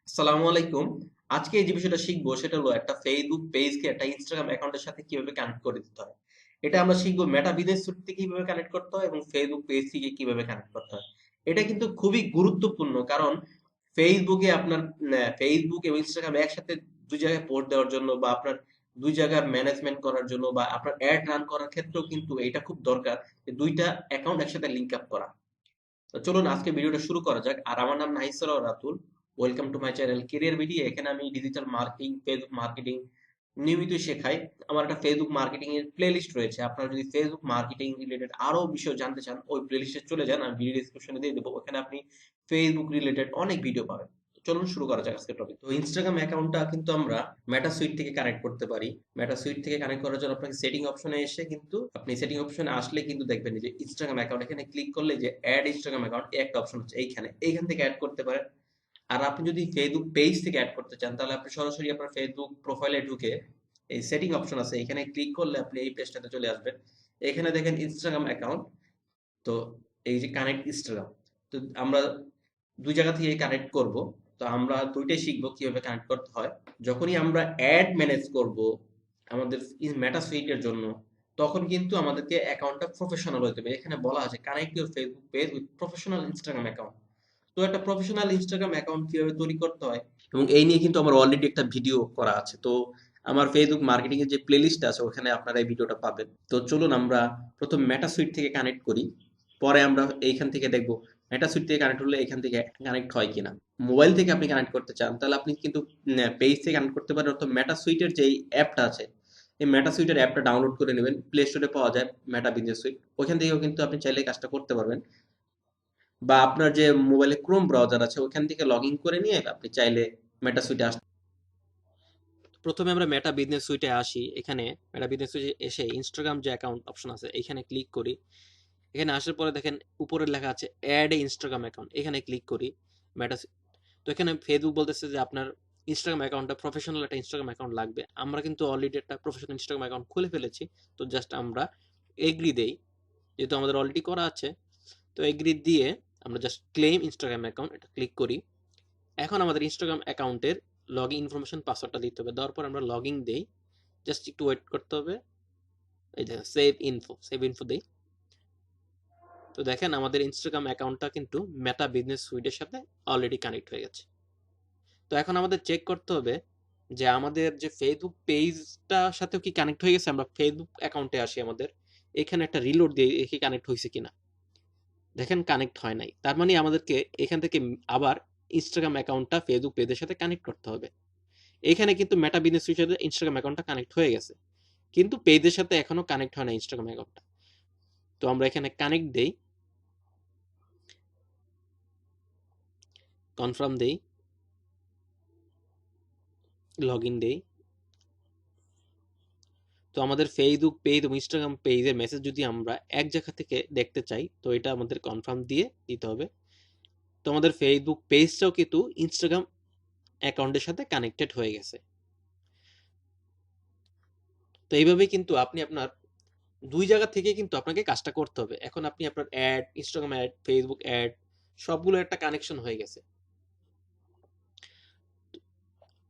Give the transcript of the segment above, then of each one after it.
আসসালামু আলাইকুম। আজকে যে বিষয়টা শিখবো সেটা হলো একটা ফেসবুক পেজকে একটা ইনস্টাগ্রাম অ্যাকাউন্টের সাথে কিভাবে কানেক্ট করে দিতে হয়। এটা আমরা শিখবো মেটা বিজনেস সুট থেকে কিভাবে কানেক্ট করতে হয় এবং ফেসবুক পেজ থেকে কিভাবে কানেক্ট করতে হয়। এটা কিন্তু খুবই গুরুত্বপূর্ণ, কারণ ফেসবুকে আপনার ফেসবুক এবং ইনস্টাগ্রাম একসাথে দুই জায়গায় পোস্ট দেওয়ার জন্য বা আপনার দুই জায়গায় ম্যানেজমেন্ট করার জন্য বা আপনার অ্যাড রান করার ক্ষেত্রেও কিন্তু এটা খুব দরকার যে দুইটা অ্যাকাউন্ট একসাথে লিংক আপ করা। তো চলুন আজকে ভিডিওটা শুরু করা যাক। আর আমার নাম Nahid Sarwar Ratul. Welcome to my channel career video. এখানে আমি ডিজিটাল মার্কেটিং, ফেসবুক মার্কেটিং নিয়মিত শেখাই। আমার একটা ফেসবুক মার্কেটিং এর প্লেলিস্ট রয়েছে। আপনারা যদি ফেসবুক মার্কেটিং রিলেটেড আরো বিষয় জানতে চান, ওই প্লেলিস্টে চলে যান, আমি ভিডিও ডেসক্রিপশনে দিয়ে দেবো। ওখানে আপনি ফেসবুক রিলেটেড অনেক ভিডিও পাবেন। তো চলুন শুরু করা যাক আজকের টপিক। তো ইনস্টাগ্রাম অ্যাকাউন্টটা কিন্তু আমরা মেটা সুইট থেকে কানেক্ট করতে পারি। মেটা সুইট থেকে কানেক্ট করার জন্য আপনাকে সেটিং অপশনে এসে কিন্তু আপনি সেটিং অপশনে আসলে কিন্তু দেখবেন যে ইনস্টাগ্রাম অ্যাকাউন্ট, এখানে ক্লিক করলে যে অ্যাড ইনস্টাগ্রাম অ্যাকাউন্ট একটা অপশন হচ্ছে এইখান থেকে অ্যাড করতে পারেন। আর আপনি যদি ফেসবুক পেজ থেকে অ্যাড করতে চান তাহলে আপনি সরাসরি আপনার ফেসবুক প্রোফাইলে ঢুকে এই সেটিং অপশন আছে, এখানে ক্লিক করলে আপনি এই পেজটাতে চলে আসবেন। এখানে দেখেন ইনস্টাগ্রাম অ্যাকাউন্ট। তো এই যে কানেক্ট ইনস্টাগ্রাম, তো আমরা দুই জায়গা থেকে কানেক্ট করব। তো আমরা দুইটাই শিখবো কিভাবে কানেক্ট করতে হয়। যখনই আমরা অ্যাড ম্যানেজ করব আমাদের মেটা সুইটের জন্য, তখন কিন্তু আমাদেরকে অ্যাকাউন্টটা প্রফেশনাল হতে হবে। এখানে বলা আছে connect your Facebook page with professional Instagram account. তো একটা প্রফেশনাল ইনস্টাগ্রাম অ্যাকাউন্ট কিভাবে তৈরি করতে হয় এবং এই নিয়ে কিন্তু আমার অলরেডি একটা ভিডিও করা আছে। তো আমার ফেসবুক মার্কেটিং এর যে প্লেলিস্ট আছে ওখানে আপনারা এই ভিডিওটা পাবেন। তো চলুন আমরা প্রথম মেটা সুইট থেকে কানেক্ট করি, পরে আমরা এইখান থেকে দেখব মেটা সুইট থেকে কানেক্ট হলে এখান থেকে কানেক্ট হয় কিনা। মোবাইল থেকে আপনি কানেক্ট করতে চান তাহলে আপনি কিন্তু পেজ থেকে কানেক্ট করতে পারেন, অর্থাৎ মেটা সুইটের যে অ্যাপটা আছে এই মেটা সুইটের অ্যাপটা ডাউনলোড করে নেবেন। প্লে স্টোরে পাওয়া যায় মেটা বিজনেস সুইট, ওখান থেকেও কিন্তু আপনি চাইলে কাজটা করতে পারবেন। বা আপনার যে মোবাইলে ক্রোম ব্রাউজার আছে ওখান থেকে লগ ইন করে নিয়ে আপনি চাইলে মেটা সুইটে আসতে। প্রথমে আমরা মেটা বিজনেস সুইটে আসি। এখানে মেটা বিজনেস সুইটে এসে ইনস্টাগ্রাম যে অ্যাকাউন্ট অপশন আছে এখানে ক্লিক করি। এখানে আসার পরে দেখেন উপরে লেখা আছে অ্যাড এ ইনস্টাগ্রাম অ্যাকাউন্ট, এখানে ক্লিক করি। মেটা, তো এখানে ফেসবুক বলতেছে যে আপনার ইনস্টাগ্রাম অ্যাকাউন্টটা প্রফেশনাল একটা ইনস্টাগ্রাম অ্যাকাউন্ট লাগবে। আমরা কিন্তু অলরেডি একটা প্রফেশনাল ইনস্টাগ্রাম অ্যাকাউন্ট খুলে ফেলেছি। তো জাস্ট আমরা এগ্রি দেই, যেহেতু আমাদের অলরেডি করা আছে। তো এগ্রি দিয়ে আমরা জাস্ট ক্লেম ইনস্টাগ্রাম অ্যাকাউন্ট এটা ক্লিক করি। এখন আমাদের ইনস্টাগ্রাম অ্যাকাউন্টের লগ ইন ইনফরমেশন পাসওয়ার্ডটা দিতে হবে। দেওয়ার পর আমরা লগ ইন দেই। জাস্ট একটু ওয়েট করতে হবে। এই দেখেন সেভ ইনফো দেই। তো দেখেন আমাদের ইনস্টাগ্রাম অ্যাকাউন্টটা কিন্তু মেটা বিজনেস সুইটের সাথে অলরেডি কানেক্ট হয়ে গেছে। তো এখন আমাদের চেক করতে হবে যে আমাদের যে ফেসবুক পেজটার সাথেও কি কানেক্ট হয়ে গেছে। আমরা ফেসবুক অ্যাকাউন্টে আসি, আমাদের এখানে একটা রিলোড দিয়ে দেখি কানেক্ট হয়েছে কিনা। দেখেন কানেক্ট হয় নাই, তার মানে আমাদেরকে এখান থেকে আবার ইনস্টাগ্রাম অ্যাকাউন্টটা ফেসবুক পেজের সাথে কানেক্ট করতে হবে। এখানে কিন্তু মেটা বিজনেস সুইচের সাথে ইনস্টাগ্রাম অ্যাকাউন্টটা কানেক্ট হয়ে গেছে, কিন্তু পেজের সাথে এখনো কানেক্ট হয় না ইনস্টাগ্রাম অ্যাকাউন্টটা। তো আমরা এখানে কানেক্ট দেই, কনফার্ম দেই, লগ ইন দেই। তো আমাদের ফেসবুক পেজ এবং ইনস্টাগ্রাম পেজের মেসেজ যদি আমরা এক জায়গা থেকে দেখতে চাই তো এটা আমাদের কনফার্ম দিয়ে দিতে হবে। তো আমাদের ফেসবুক পেজটাও কিন্তু ইনস্টাগ্রাম অ্যাকাউন্টের সাথে কানেক্টেড হয়ে গেছে। তো এইভাবেই কিন্তু আপনি আপনার দুই জায়গা থেকে কিন্তু আপনাকে কাজটা করতে হবে। এখন আপনি আপনার ad, Instagram ad, Facebook ad সবগুলো একটা কানেকশন হয়ে গেছে।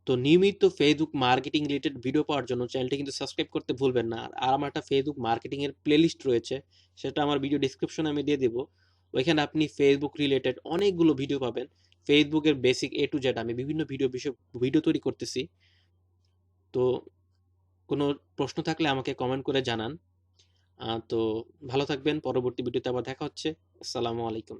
তো নিয়মিত ফেসবুক মার্কেটিং রিলেটেড ভিডিও পাওয়ার জন্য চ্যানেলটি কিন্তু সাবস্ক্রাইব করতে ভুলবেন না। আর আমার একটা ফেসবুক মার্কেটিং এর প্লেলিস্ট রয়েছে, সেটা আমার ভিডিও ডিসক্রিপশনে আমি দিয়ে দেবো। ওইখানে আপনি ফেসবুক রিলেটেড অনেকগুলো ভিডিও পাবেন। ফেসবুকের বেসিক এ টু জেড আমি বিভিন্ন ভিডিও তৈরি করতেছি। তো কোনো প্রশ্ন থাকলে আমাকে কমেন্ট করে জানান। তো ভালো থাকবেন, পরবর্তী ভিডিওতে আবার দেখা হচ্ছে। আসসালামু আলাইকুম।